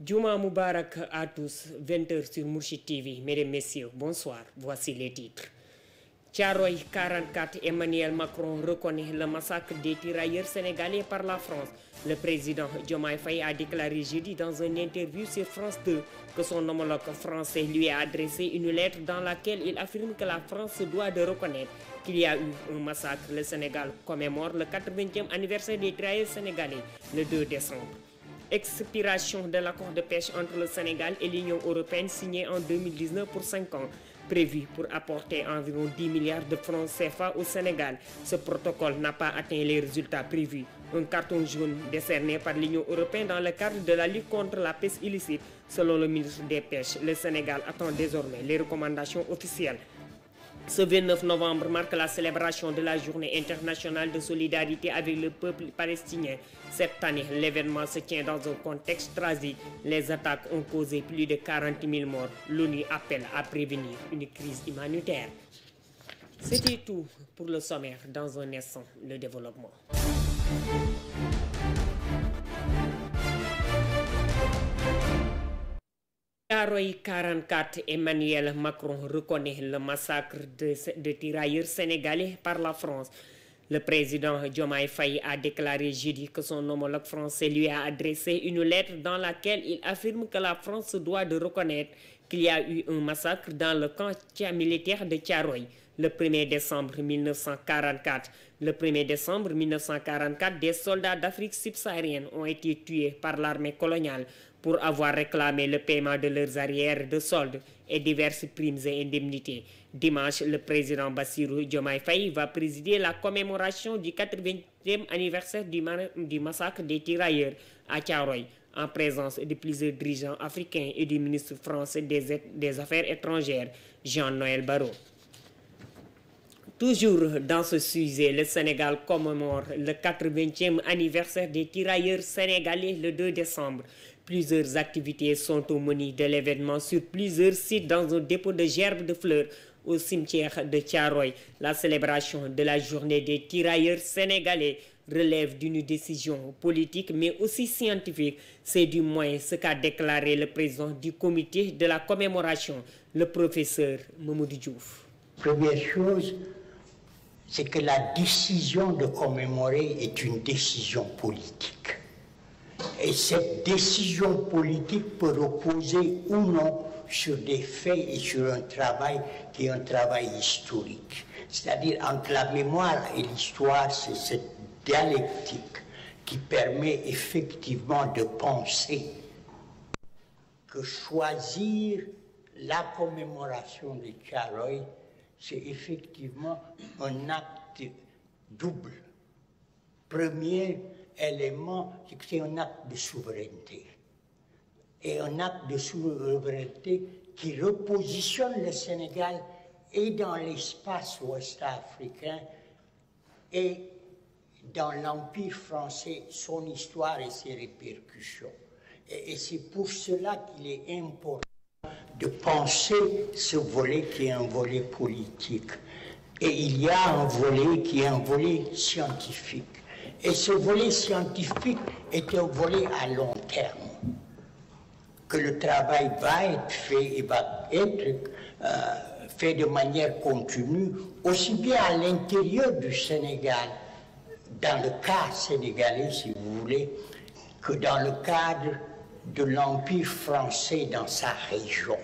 Juma Moubarak à tous, 20h sur Mourchid TV. Mesdames, Messieurs, bonsoir. Voici les titres. Thiaroye 44, Emmanuel Macron reconnaît le massacre des tirailleurs sénégalais par la France. Le président Diomaye Faye a déclaré jeudi dans une interview sur France 2 que son homologue français lui a adressé une lettre dans laquelle il affirme que la France se doit de reconnaître qu'il y a eu un massacre. Le Sénégal commémore le 80e anniversaire des tirailleurs sénégalais le 2 décembre. Expiration de l'accord de pêche entre le Sénégal et l'Union européenne signé en 2019 pour 5 ans, prévu pour apporter environ 10 milliards de francs CFA au Sénégal. Ce protocole n'a pas atteint les résultats prévus. Un carton jaune décerné par l'Union européenne dans le cadre de la lutte contre la pêche illicite. Selon le ministre des Pêches, le Sénégal attend désormais les recommandations officielles. Ce 29 novembre marque la célébration de la journée internationale de solidarité avec le peuple palestinien. Cette année, l'événement se tient dans un contexte tragique. Les attaques ont causé plus de 40 000 morts. L'ONU appelle à prévenir une crise humanitaire. C'était tout pour le sommaire. Dans un instant, le développement. Thiaroye 44, Emmanuel Macron reconnaît le massacre de tirailleurs sénégalais par la France. Le président Diomaye Faye a déclaré jeudi que son homologue français lui a adressé une lettre dans laquelle il affirme que la France se doit de reconnaître qu'il y a eu un massacre dans le camp militaire de Thiaroye le 1er décembre 1944. Le 1er décembre 1944, des soldats d'Afrique subsaharienne ont été tués par l'armée coloniale pour avoir réclamé le paiement de leurs arrières de soldes et diverses primes et indemnités. Dimanche, le président Bassirou Diomaye Faye va présider la commémoration du 80e anniversaire du massacre des tirailleurs à Thiaroye, en présence de plusieurs dirigeants africains et du ministre français des Affaires étrangères, Jean-Noël Barrot. Toujours dans ce sujet, le Sénégal commémore le 80e anniversaire des tirailleurs sénégalais le 2 décembre. Plusieurs activités sont au menu de l'événement sur plusieurs sites dans un dépôt de gerbes de fleurs au cimetière de Thiaroye. La célébration de la journée des tirailleurs sénégalais relève d'une décision politique mais aussi scientifique. C'est du moins ce qu'a déclaré le président du comité de la commémoration, le professeur Mamadou Diouf. Première chose, c'est que la décision de commémorer est une décision politique. Et cette décision politique peut reposer ou non sur des faits et sur un travail qui est un travail historique. C'est-à-dire entre la mémoire et l'histoire, c'est cette dialectique qui permet effectivement de penser que choisir la commémoration de Thiaroye, c'est effectivement un acte double. Premier élément, c'est que c'est un acte de souveraineté. Et un acte de souveraineté qui repositionne le Sénégal et dans l'espace ouest-africain et dans l'Empire français, son histoire et ses répercussions. Et c'est pour cela qu'il est important de penser ce volet qui est un volet politique. Et il y a un volet qui est un volet scientifique. Et ce volet scientifique est un volet à long terme, que le travail va être fait et va être fait de manière continue, aussi bien à l'intérieur du Sénégal, dans le cas sénégalais, si vous voulez, que dans le cadre de l'Empire français dans sa région.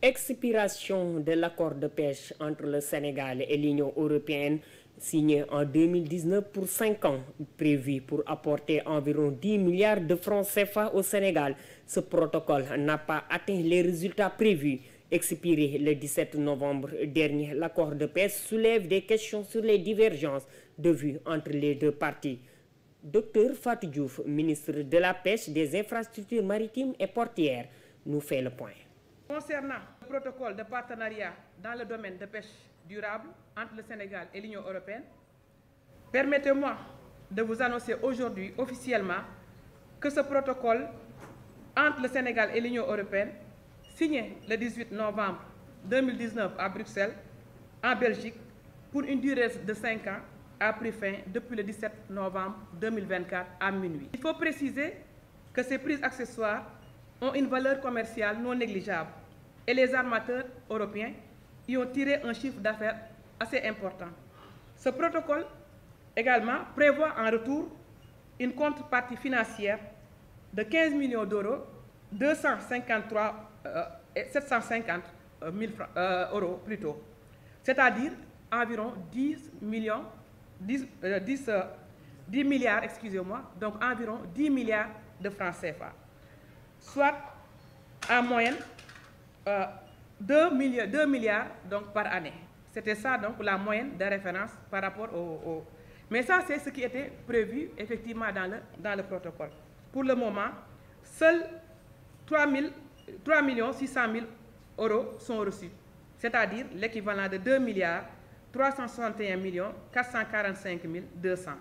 Expiration de l'accord de pêche entre le Sénégal et l'Union européenne signé en 2019 pour 5 ans, prévu pour apporter environ 10 milliards de francs CFA au Sénégal. Ce protocole n'a pas atteint les résultats prévus. Expiré le 17 novembre dernier, l'accord de pêche soulève des questions sur les divergences de vues entre les deux parties. Dr Fatou Diouf, ministre de la Pêche, des Infrastructures maritimes et portières, nous fait le point. Concernant le protocole de partenariat dans le domaine de pêche durable entre le Sénégal et l'Union européenne, permettez-moi de vous annoncer aujourd'hui officiellement que ce protocole entre le Sénégal et l'Union européenne, signé le 18 novembre 2019 à Bruxelles, en Belgique, pour une durée de 5 ans, a pris fin depuis le 17 novembre 2024 à minuit. Il faut préciser que ces prises accessoires ont une valeur commerciale non négligeable et les armateurs européens y ont tiré un chiffre d'affaires assez important. Ce protocole également prévoit en retour une contrepartie financière de 15 millions d'euros, 750 000 euros plutôt, c'est-à-dire environ 10 milliards, excusez-moi, donc environ 10 milliards de francs CFA, soit en moyenne 2 milliards donc, par année. C'était ça donc la moyenne de référence par rapport au... Mais ça, c'est ce qui était prévu effectivement dans le protocole. Pour le moment, seuls 3 600 000 euros sont reçus, c'est-à-dire l'équivalent de 2 milliards 361 445 200.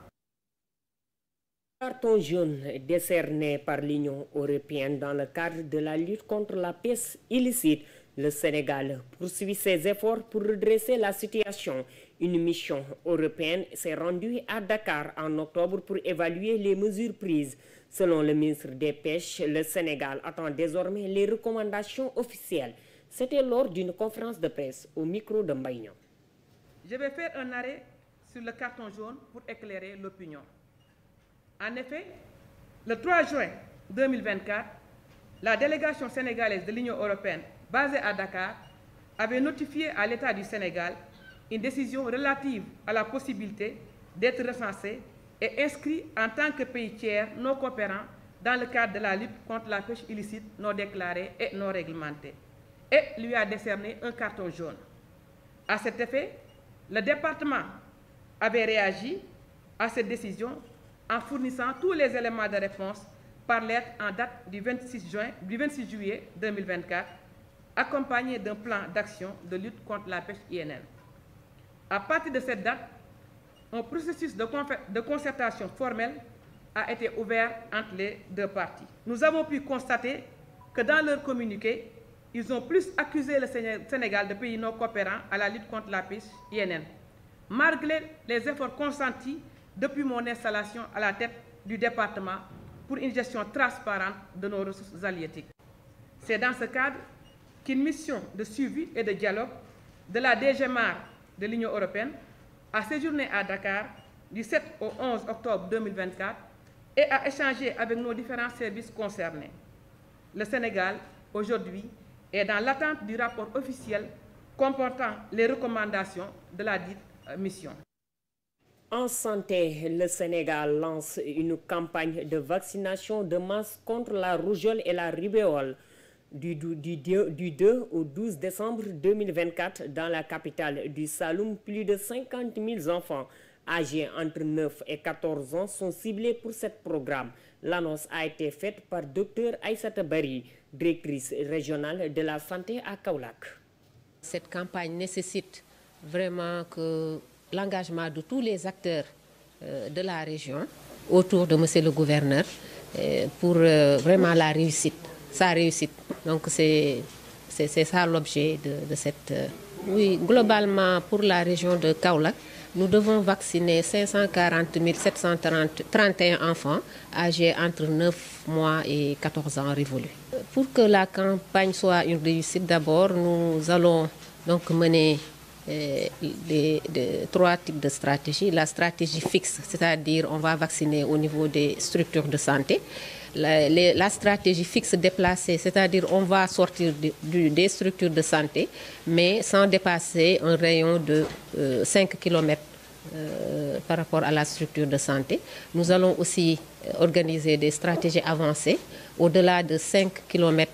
Carton jaune décerné par l'Union européenne dans le cadre de la lutte contre la pêche illicite, le Sénégal poursuit ses efforts pour redresser la situation. Une mission européenne s'est rendue à Dakar en octobre pour évaluer les mesures prises. Selon le ministre des Pêches, le Sénégal attend désormais les recommandations officielles. C'était lors d'une conférence de presse au micro de Mbaïnion. Je vais faire un arrêt sur le carton jaune pour éclairer l'opinion. En effet, le 3 juin 2024, la délégation sénégalaise de l'Union européenne basée à Dakar avait notifié à l'État du Sénégal une décision relative à la possibilité d'être recensé et inscrit en tant que pays tiers non coopérant dans le cadre de la lutte contre la pêche illicite non déclarée et non réglementée, et lui a décerné un carton jaune. À cet effet, le département avait réagi à cette décision en fournissant tous les éléments de réponse par lettre en date du 26 juillet 2024, accompagné d'un plan d'action de lutte contre la pêche INN. À partir de cette date, un processus de concertation formelle a été ouvert entre les deux parties. Nous avons pu constater que dans leur communiqué, ils ont plus accusé le Sénégal de pays non coopérant à la lutte contre la pêche INN, malgré les efforts consentis depuis mon installation à la tête du département pour une gestion transparente de nos ressources halieutiques. C'est dans ce cadre qu'une mission de suivi et de dialogue de la DGMAR de l'Union européenne a séjourné à Dakar du 7 au 11 octobre 2024 et a échangé avec nos différents services concernés. Le Sénégal, aujourd'hui, est dans l'attente du rapport officiel comportant les recommandations de la dite mission. En santé, le Sénégal lance une campagne de vaccination de masse contre la rougeole et la rubéole du 2 au 12 décembre 2024 dans la capitale du Saloum. Plus de 50 000 enfants âgés entre 9 et 14 ans sont ciblés pour ce programme. L'annonce a été faite par Dr Aïssata Bari, directrice régionale de la santé à Kaolack. Cette campagne nécessite vraiment que l'engagement de tous les acteurs de la région autour de monsieur le gouverneur pour vraiment la réussite, sa réussite. Donc c'est ça l'objet de cette... Oui, globalement pour la région de Kaolack, nous devons vacciner 540 731 enfants âgés entre 9 mois et 14 ans révolus. Pour que la campagne soit une réussite, d'abord, nous allons donc mener trois types de stratégies. La stratégie fixe, c'est-à-dire on va vacciner au niveau des structures de santé. La stratégie fixe déplacée, c'est-à-dire on va sortir des structures de santé, mais sans dépasser un rayon de 5 km par rapport à la structure de santé. Nous allons aussi organiser des stratégies avancées au-delà de 5 km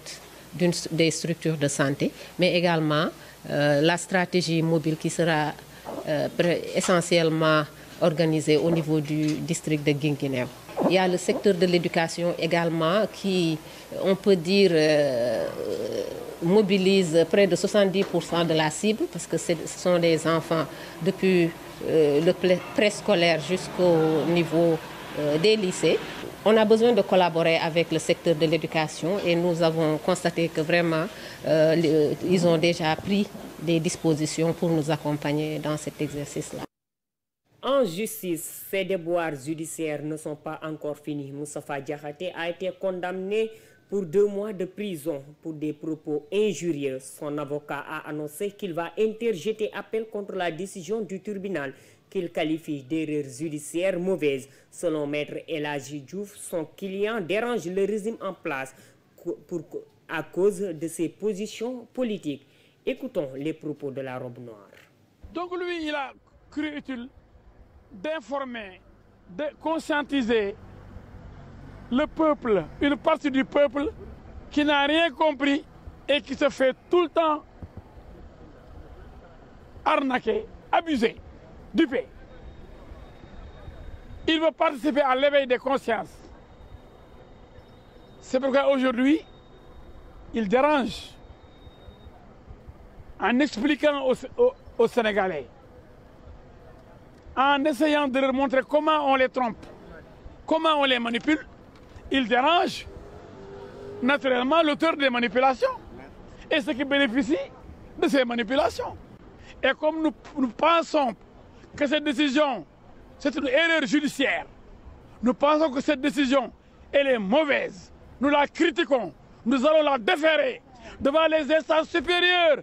des structures de santé, mais également la stratégie mobile qui sera essentiellement organisée au niveau du district de Guinguinéo. Il y a le secteur de l'éducation également qui, on peut dire, mobilise près de 70% de la cible parce que ce sont des enfants depuis le préscolaire jusqu'au niveau des lycées. On a besoin de collaborer avec le secteur de l'éducation et nous avons constaté que vraiment, ils ont déjà pris des dispositions pour nous accompagner dans cet exercice-là. En justice, ces déboires judiciaires ne sont pas encore finis. Moustapha Diakhaté a été condamné pour 2 mois de prison pour des propos injurieux. Son avocat a annoncé qu'il va interjeter appel contre la décision du tribunal qu'il qualifie d'erreur judiciaire mauvaise. Selon Maître El Hadji Diouf, son client dérange le régime en place à cause de ses positions politiques. Écoutons les propos de la robe noire. Donc lui, il a cru utile d'informer, de conscientiser le peuple, une partie du peuple qui n'a rien compris et qui se fait tout le temps arnaquer, abuser, duper. Il veut participer à l'éveil des consciences. C'est pourquoi aujourd'hui, il dérange en expliquant aux Sénégalais, en essayant de leur montrer comment on les trompe, comment on les manipule. Il dérange naturellement l'auteur des manipulations et ceux qui bénéficient de ces manipulations. Et comme nous pensons que cette décision, c'est une erreur judiciaire, nous pensons que cette décision, elle est mauvaise, nous la critiquons, nous allons la déférer devant les instances supérieures,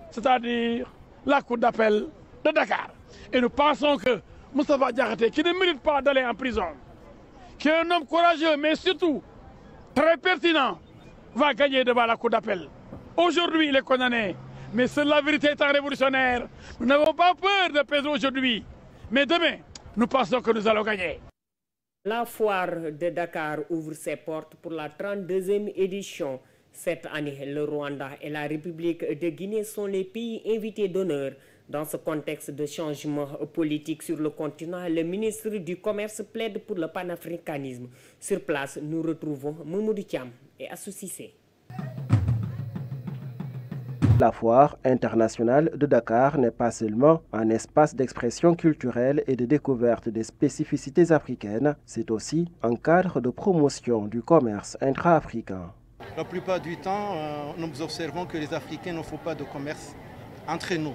c'est-à-dire la Cour d'appel de Dakar. Et nous pensons que Moustapha Diakhaté, qui ne mérite pas d'aller en prison, qui est un homme courageux, mais surtout très pertinent, va gagner devant la Cour d'appel. Aujourd'hui, il est condamné, mais seule la vérité étant révolutionnaire, nous n'avons pas peur de peser aujourd'hui. Mais demain, nous pensons que nous allons gagner. La foire de Dakar ouvre ses portes pour la 32e édition. Cette année, le Rwanda et la République de Guinée sont les pays invités d'honneur. Dans ce contexte de changement politique sur le continent, le ministre du Commerce plaide pour le panafricanisme. Sur place, nous retrouvons Mamadou Thiam et Assou Cissé. La foire internationale de Dakar n'est pas seulement un espace d'expression culturelle et de découverte des spécificités africaines, c'est aussi un cadre de promotion du commerce intra-africain. La plupart du temps, nous observons que les Africains ne font pas de commerce entre nous.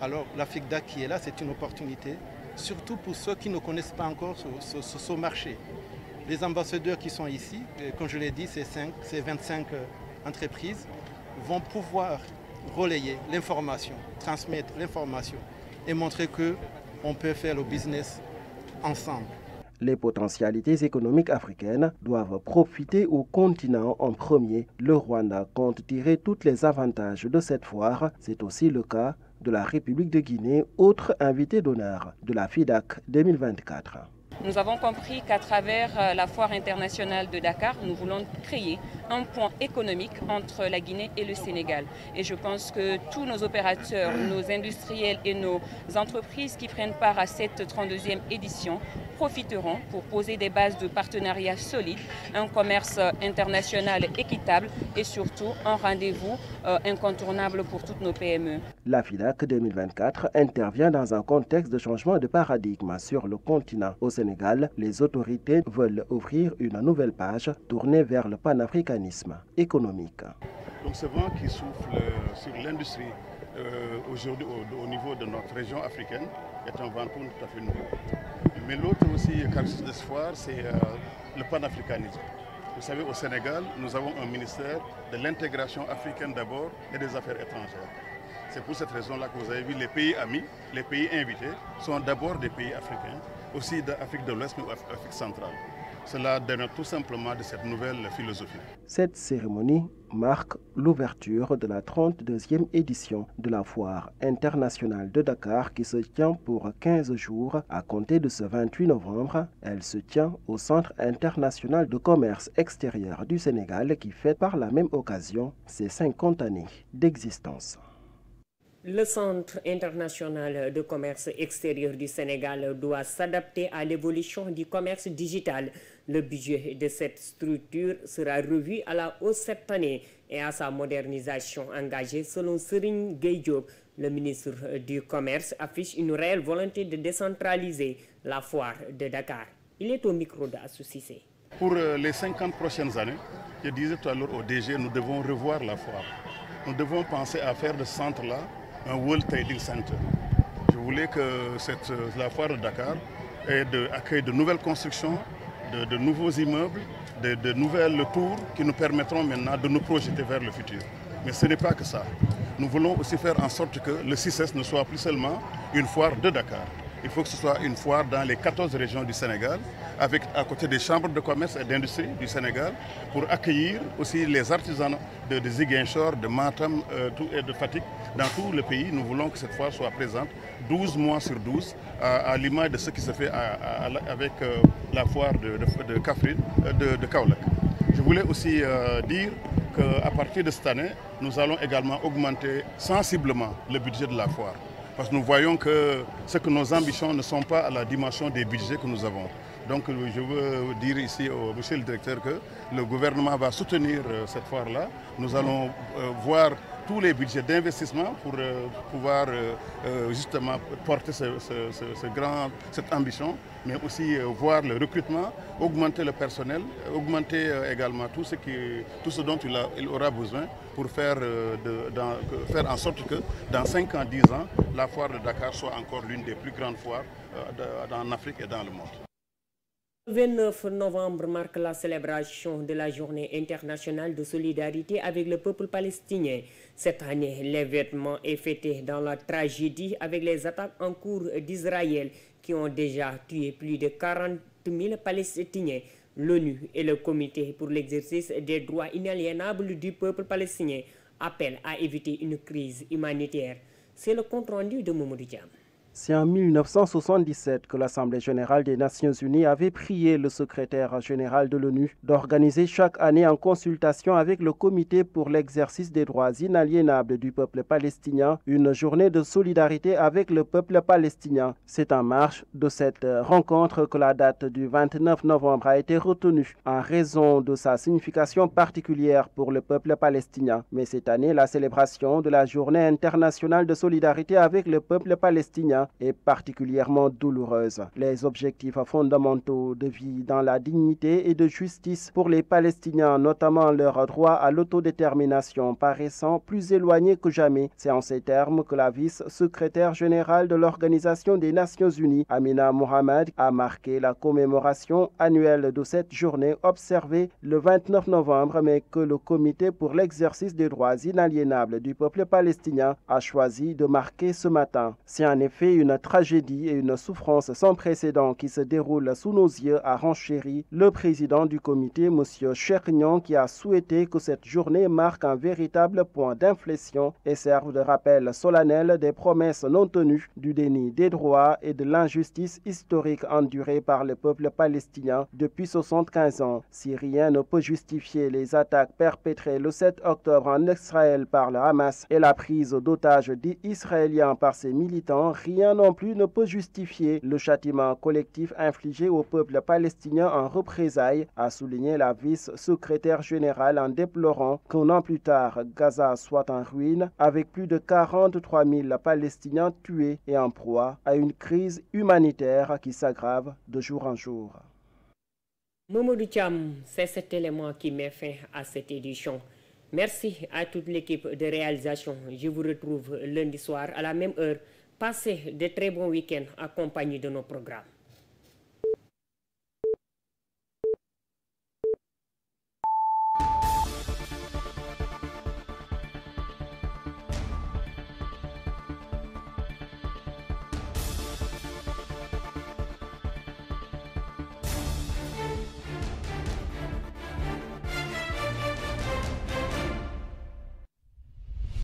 Alors l'Afrique-DAC qui est là, c'est une opportunité, surtout pour ceux qui ne connaissent pas encore ce marché. Les ambassadeurs qui sont ici, comme je l'ai dit, ces 25 entreprises, vont pouvoir relayer l'information, transmettre l'information et montrer qu'on peut faire le business ensemble. Les potentialités économiques africaines doivent profiter au continent en premier. Le Rwanda compte tirer tous les avantages de cette foire. C'est aussi le cas de la République de Guinée, autre invité d'honneur de la FIDAK 2024. Nous avons compris qu'à travers la foire internationale de Dakar, nous voulons créer un pont économique entre la Guinée et le Sénégal. Et je pense que tous nos opérateurs, nos industriels et nos entreprises qui prennent part à cette 32e édition profiteront pour poser des bases de partenariat solides, un commerce international équitable et surtout un rendez-vous incontournable pour toutes nos PME. La FIDAK 2024 intervient dans un contexte de changement de paradigme sur le continent. Au Sénégal, les autorités veulent ouvrir une nouvelle page tournée vers le panafricanisme économique. Donc ce vent qui souffle sur l'industrie aujourd'hui au niveau de notre région africaine est un vent tout à fait nouveau. Mais l'autre aussi caractéristique de ce foire, c'est le panafricanisme. Vous savez, au Sénégal, nous avons un ministère de l'intégration africaine d'abord et des affaires étrangères. C'est pour cette raison-là que vous avez vu les pays amis, les pays invités, sont d'abord des pays africains, aussi d'Afrique de l'Ouest mais d'Afrique centrale. Cela dénote tout simplement de cette nouvelle philosophie. Cette cérémonie marque l'ouverture de la 32e édition de la Foire internationale de Dakar qui se tient pour 15 jours à compter de ce 28 novembre. Elle se tient au Centre international de commerce extérieur du Sénégal qui fête par la même occasion ses 50 années d'existence. Le Centre international de commerce extérieur du Sénégal doit s'adapter à l'évolution du commerce digital. Le budget de cette structure sera revu à la hausse cette année et à sa modernisation engagée selon Serigne Gueye Diop. Le ministre du Commerce affiche une réelle volonté de décentraliser la foire de Dakar. Il est au micro d'Assou Cissé. Pour les 50 prochaines années, je disais tout à l'heure au DG, nous devons revoir la foire. Nous devons penser à faire de ce centre-là un World Trading Center. Je voulais que la foire de Dakar accueille de nouvelles constructions, de nouveaux immeubles, de nouvelles tours qui nous permettront maintenant de nous projeter vers le futur. Mais ce n'est pas que ça. Nous voulons aussi faire en sorte que le CICES ne soit plus seulement une foire de Dakar. Il faut que ce soit une foire dans les 14 régions du Sénégal, avec à côté des chambres de commerce et d'industrie du Sénégal, pour accueillir aussi les artisans de Ziguinchor, de Matam et de Fatick. Dans tout le pays, nous voulons que cette foire soit présente 12 mois sur 12, à l'image de ce qui se fait avec la foire de Kaffrine, de Kaolack. Je voulais aussi dire qu'à partir de cette année, nous allons également augmenter sensiblement le budget de la foire. Parce que nous voyons que nos ambitions ne sont pas à la dimension des budgets que nous avons. Donc je veux dire ici au monsieur le directeur que le gouvernement va soutenir cette foire-là. Nous allons voir tous les budgets d'investissement pour pouvoir justement porter cette ambition, mais aussi voir le recrutement, augmenter le personnel, augmenter également tout ce dont il aura besoin pour faire en sorte que dans 5 ans, 10 ans, la foire de Dakar soit encore l'une des plus grandes foires en Afrique et dans le monde. Le 29 novembre marque la célébration de la journée internationale de solidarité avec le peuple palestinien. Cette année, l'événement est fêté dans la tragédie avec les attaques en cours d'Israël qui ont déjà tué plus de 40 000 Palestiniens. L'ONU et le Comité pour l'exercice des droits inaliénables du peuple palestinien appellent à éviter une crise humanitaire. C'est le compte-rendu de Mamadou Diam. C'est en 1977 que l'Assemblée générale des Nations unies avait prié le secrétaire général de l'ONU d'organiser chaque année en consultation avec le Comité pour l'exercice des droits inaliénables du peuple palestinien une journée de solidarité avec le peuple palestinien. C'est en marge de cette rencontre que la date du 29 novembre a été retenue en raison de sa signification particulière pour le peuple palestinien. Mais cette année, la célébration de la journée internationale de solidarité avec le peuple palestinien est particulièrement douloureuse. Les objectifs fondamentaux de vie dans la dignité et de justice pour les Palestiniens, notamment leur droit à l'autodétermination, paraissant plus éloignés que jamais. C'est en ces termes que la vice-secrétaire générale de l'Organisation des Nations Unies, Amina Mohamed, a marqué la commémoration annuelle de cette journée observée le 29 novembre, mais que le Comité pour l'exercice des droits inaliénables du peuple palestinien a choisi de marquer ce matin. C'est en effet une tragédie et une souffrance sans précédent qui se déroule sous nos yeux, a renchéri le président du comité, M. Cherknian, qui a souhaité que cette journée marque un véritable point d'inflexion et serve de rappel solennel des promesses non tenues, du déni des droits et de l'injustice historique endurée par le peuple palestinien depuis 75 ans. Si rien ne peut justifier les attaques perpétrées le 7 octobre en Israël par le Hamas et la prise d'otages israéliens par ses militants, rien non plus ne peut justifier le châtiment collectif infligé au peuple palestinien en représailles, a souligné la vice-secrétaire générale en déplorant qu'un an plus tard, Gaza soit en ruine avec plus de 43 000 Palestiniens tués et en proie à une crise humanitaire qui s'aggrave de jour en jour. Mamadou Thiam, c'est cet élément qui met fin à cette édition. Merci à toute l'équipe de réalisation. Je vous retrouve lundi soir à la même heure. Passez de très bons week-ends accompagnés de nos programmes.